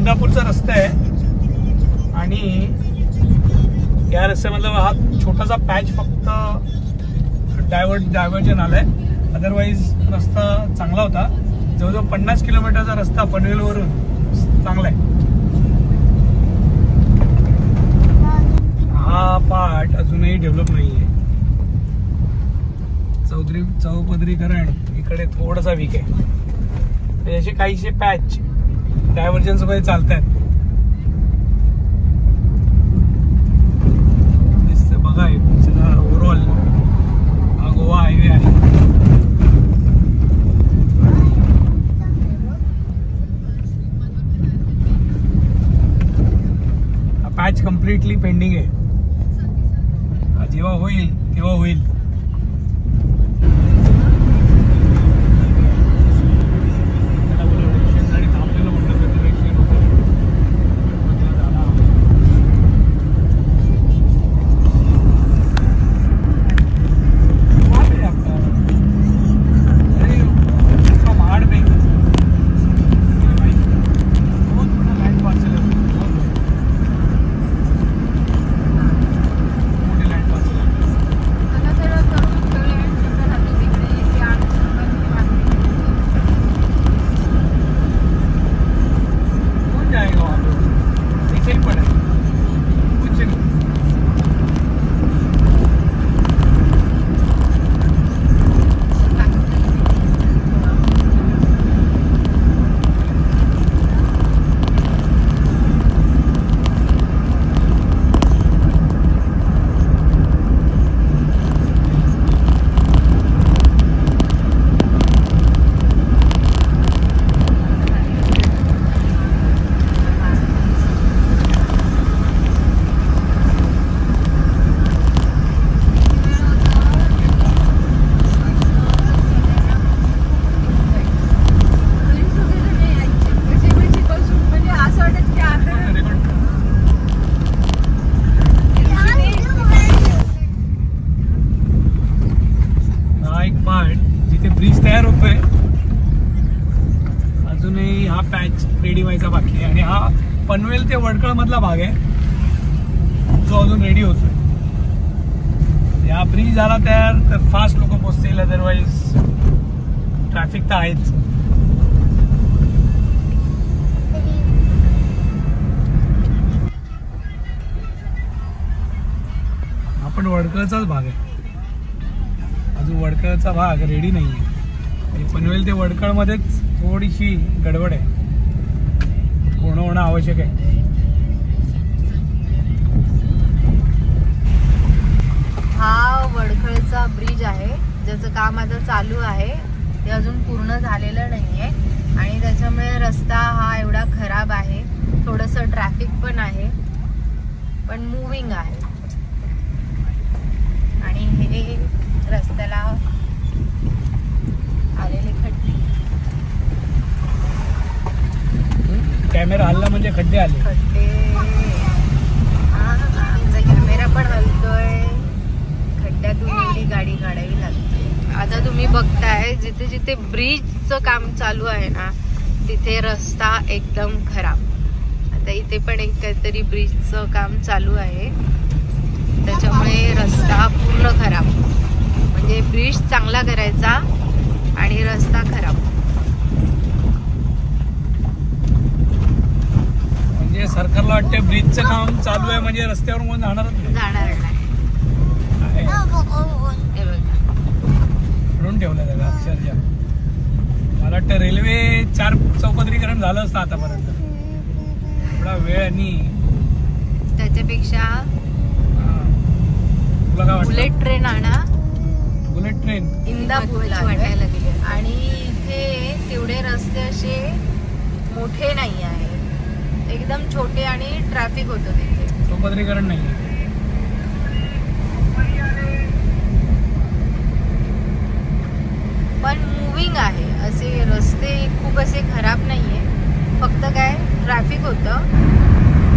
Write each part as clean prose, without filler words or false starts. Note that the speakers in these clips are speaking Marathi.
इंदापूरचा रस्ता आहे आणि या रस्त्यामधला हा छोटासा पॅच फक्त डायव्हर्जन आलाय. अदरवाईज रस्ता चांगला होता. जवळजवळ 50 किलोमीटरचा रस्ता पनवेलवरून चांगला आहे. हा पार्ट अजूनही डेव्हलप नाहीये. चौपदरीकरण इकडे थोडासा वीक आहे. असे काहीशे पॅच डायव्हर्जन्स मध्ये चालतात. बघा ओव्हरऑल हा गोवा हायवे आहे. हा पॅच कम्प्लिटली पेंडिंग आहे. जेव्हा होईल तेव्हा होईल. अजूनही हा पॅच रेडी व्हायचा बाकी आहे आणि हा पनवेल ते वडकळ मधला भाग आहे जो अजून रेडी होतोय. हा ब्रिज झाला तयार तर फास्ट लोक पोहोचतील. अदरवाईज ट्रॅफिक तर आहेच. हा पण वडकळचाच भाग आहे. अजून वडकळचा भाग रेडी नाहीये. पनवेल ते वडकळ मध्येच थोडीशी गडबड आहे. पूर्ण होणं आवश्यक आहे. हा वडखळचा ब्रिज आहे ज्याचं काम आता चालू आहे. ते अजून पूर्ण झालेलं नाहीये आणि त्याच्यामुळे रस्ता हा एवढा खराब आहे. थोडंसं ट्रॅफिक पण आहे पण मूविंग आहे. आणि हे रस्त्याला आलेले खड्डे. कॅमेरा हल्ला म्हणजे खड्डे आले. आमचा कॅमेरा पण हलतोय. खड्ड्यातून एवढी गाडी काढावी लागते. आता तुम्ही बघताय जिथे जिथे ब्रिजचं काम चालू आहे ना तिथे रस्ता एकदम खराब. आता इथे पण एक काहीतरी ब्रिजचं काम चालू आहे त्याच्यामुळे रस्ता पूर्ण खराब. म्हणजे ब्रिज चांगला करायचा आणि रस्ता खराब. म्हणजे सरकारला वाटतं ब्रिजचं काम चालू आहे म्हणजे रस्त्यावर कोण जाणार नाही. म्हणून ठेवलं त्याला अक्षरशः. मला वाटतं रेल्वे 4 चौपदरीकरण झालं असतं आतापर्यंत. थोडा वेळ आणि त्याच्यापेक्षा तुला काय वाटतं बुलेट ट्रेन आणा. बुलेट ट्रेन इंदापूरला वाटायला गेले. आणि इथे तेवढे रस्ते असे मोठे नाही आहे. एकदम छोटे आणि ट्रॅफिक होतं तिथे. चौपदरीकरण नाही. पण मूविंग आहे. असे रस्ते खूप असे खराब नाहीये. फक्त काय ट्रॅफिक होतं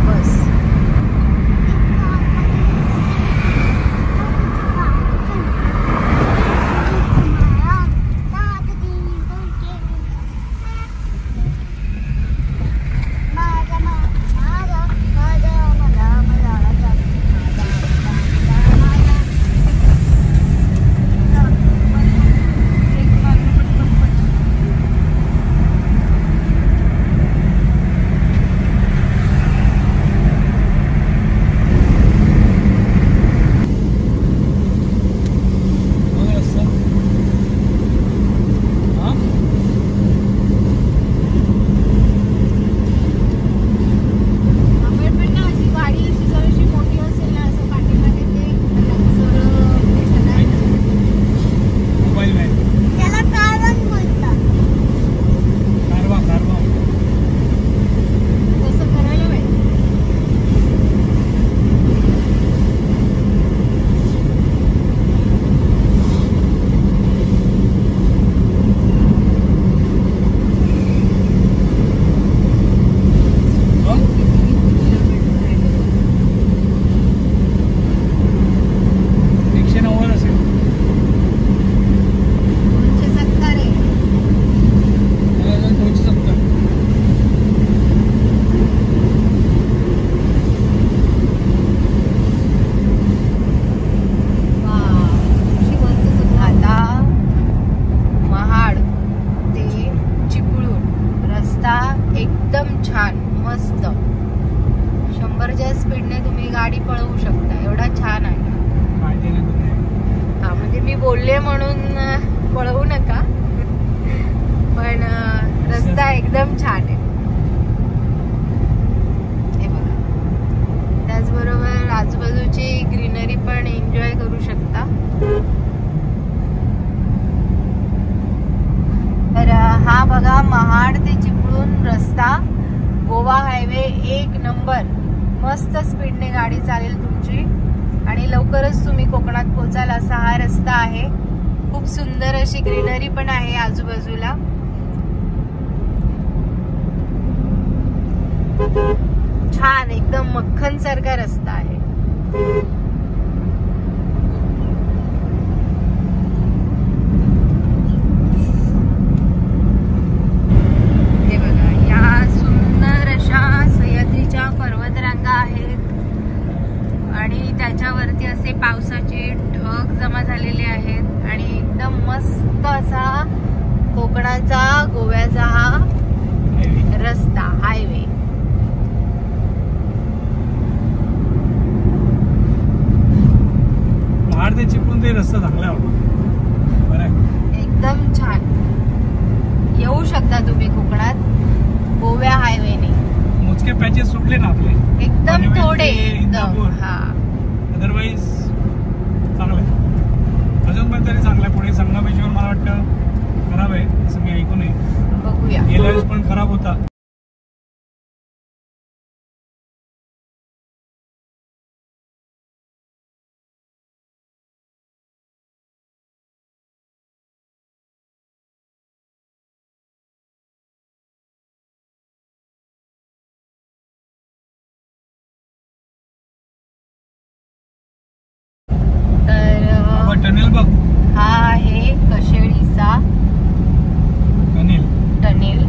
बस. बोलले म्हणून पळवू नका, पण रस्ता एकदम छान आहे. हे बघा, त्याचबरोबर आजूबाजूची ग्रीनरी पण एन्जॉय करू शकता. तर हा बघा महाड ते चिपळूण रस्ता, गोवा हायवे 1 नंबर. मस्त स्पीडने गाडी चालेल तुमची आणि लवकरच तुम्ही कोकणात पोहोचाल असा हा रस्ता आहे. खूप सुंदर अशी ग्रीनरी पण आहे आजूबाजूला. छान एकदम मक्खन सारखा रस्ता आहे. हे बघा, या सुंदर अशा सह्याद्रीच्या पर्वतरांगा आहेत आणि त्याच्यावरती असे पावसाचे ढग जमा झालेले आहेत आणि एकदम मस्त असा कोकणाचा, गोव्याचा हा रस्ता, हायवे. महाड ते चिपळूण ते रस्ता चांगला आहे, एकदम छान. येऊ शकता तुम्ही कोकणात गोव्या हायवेने. मोजके पॅचेस सुटले ना आपले, एकदम थोडे एकदम. हा, अदरवाईज चांगलं आहे. अजून पण तरी चांगलं आहे. पुढे संगमेश्वर मला वाटतं खराब आहे असं मी ऐकून आहे. बघूया. गेल्या वेळेस पण खराब होता. टनेल बघ, हा आहे कशेळीचा टनेल,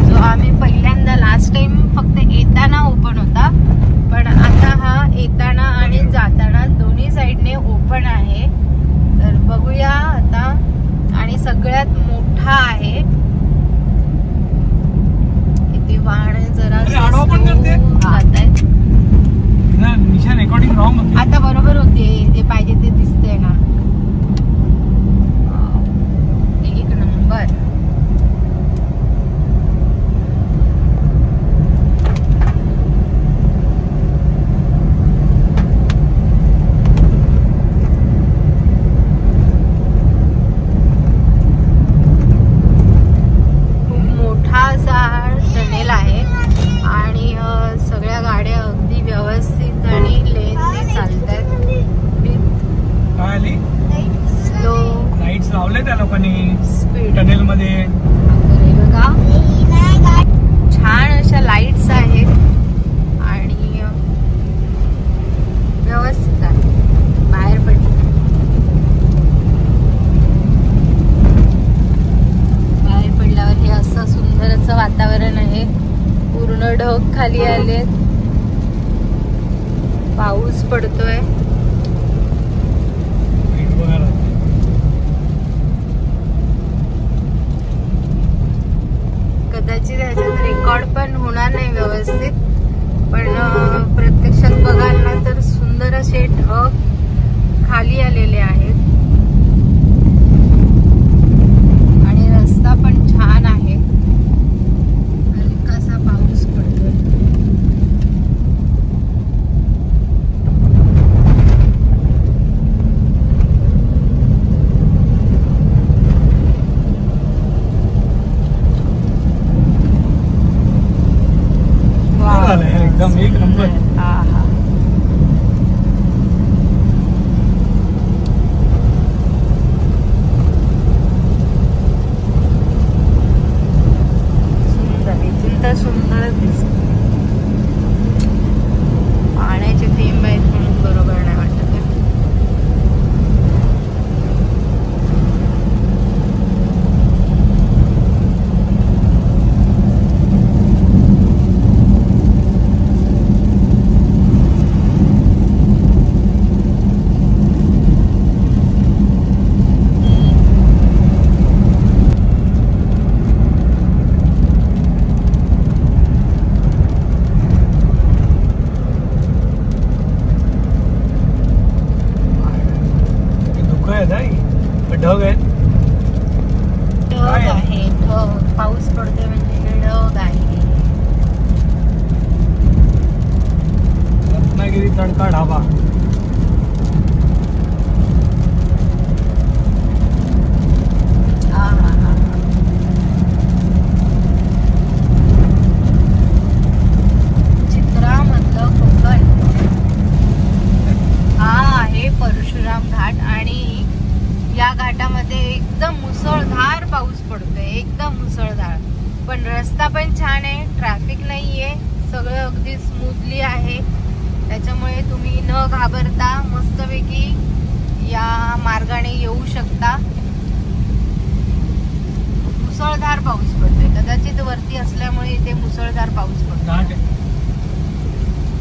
जो आम्ही पहिल्यांदा लास्ट टाइम फक्त येताना ओपन होता, पण आता हा येताना आणि जाताना दोन्ही साइडने ओपन आहे. तर बघूया आता. आणि सगळ्यात मोठा आहे. इथे वाहन जरा जातायत. निशा रेकॉर्डिंग रॉंग होती. आता बरोबर होते, जे पाहिजे ते दिसतंय ना. एक नंबर. खूप मोठा असा टनेल आहे आणि सगळ्या गाड्या अगदी व्यवस्थित आणि लेनने चालतात. काय आली? स्लो लाईट्स लावले त्या लोकांनी स्पीड टनेल मध्ये. बघा, छान अशा लाईट्स आहेत आणि व्यवस्थित आहे. बाहेर पडली, बाहेर पडल्यावर हे असं सुंदर असं वातावरण आहे. पूर्ण ढग खाली आलेत, पाऊस पडतोय. कदाचित ह्याच्यात रेकॉर्ड पण होणार नाही व्यवस्थित, पण प्रत्यक्षात बघाल ना तर सुंदर असे ढग खाली आलेले आहेत आणि रस्ता पण छान आहे. हलकासा पाऊस पडतोय. एकदम एक नंबर. ढग आहेत. ढग आहे, ढग. पाऊस पडतोय म्हणजे ढग आहे. रत्नागिरी तडका ढाबा. चित्रामधलं कोकण. हा आहे परशुराम घाट आणि या घाटामध्ये एकदम मुसळधार पाऊस पडतोय, एकदम मुसळधार. पण रस्ता पण छान आहे, ट्रॅफिक नाहीये, सगळं अगदी स्मूथली आहे. त्याच्यामुळे तुम्ही न घाबरता मस्तपैकी या मार्गाने येऊ शकता. मुसळधार पाऊस पडतोय, कदाचित वरती असल्यामुळे इथे मुसळधार पाऊस पडतो.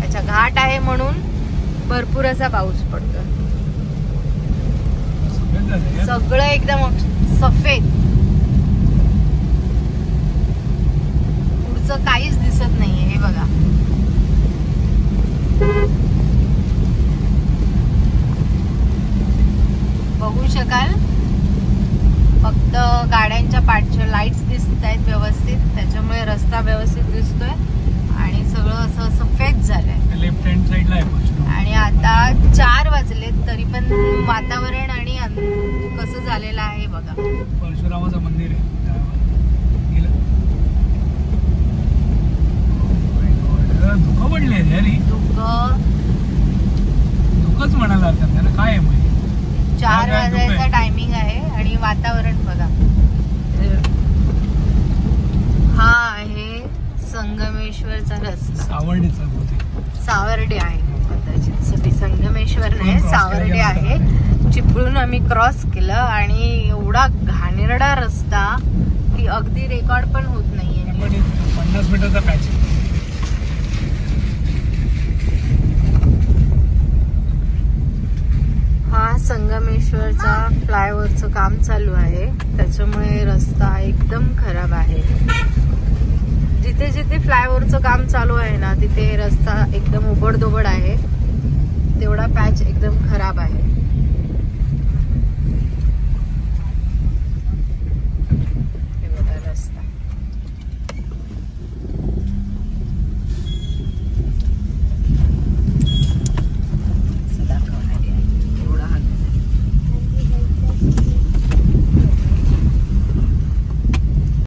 अच्छा, घाट आहे म्हणून भरपूर असा पाऊस पडतो. सगळं एकदम सफेद, पुढचं काहीच दिसत नाहीये. हे बघा, बघू शकाल, फक्त गाड्यांच्या पाठच्या लाईट्स दिसत आहेत व्यवस्थित, त्याच्यामुळे रस्ता व्यवस्थित दिसतोय आणि सगळं असं सफेद झालंय. लेफ्ट हँड साइडला आहे. आणि आता 4 वाजलेत तरी पण वातावरण आणि कसं झालेलं आहे बघा. परशुरामाचं मंदिर आहे. धुकं पडले रे. धुकंच म्हणाला त्यांना. काय आहे म्हणजे 4 वाजायचा टायमिंग आहे आणि वातावरण बघा. हा आहे संगमेश्वरचा रस्ता. सावर्डे आहे कदाचित, संगमेश्वर नाही, सावर्डे आहे. चिपळूण आम्ही क्रॉस केलं आणि एवढा घाणेरडा रस्ता की अगदी रेकॉर्ड पण होत नाहीये. 50 मीटरचा पॅच. हा संगमेश्वरचा फ्लायओव्हरचं काम चालू आहे, त्याच्यामुळे रस्ता एकदम खराब आहे. जिथे जिथे फ्लायओव्हरचं काम चालू आहे ना, तिथे रस्ता एकदम उबडधोबड आहे. तेवढा पॅच एकदम खराब आहे.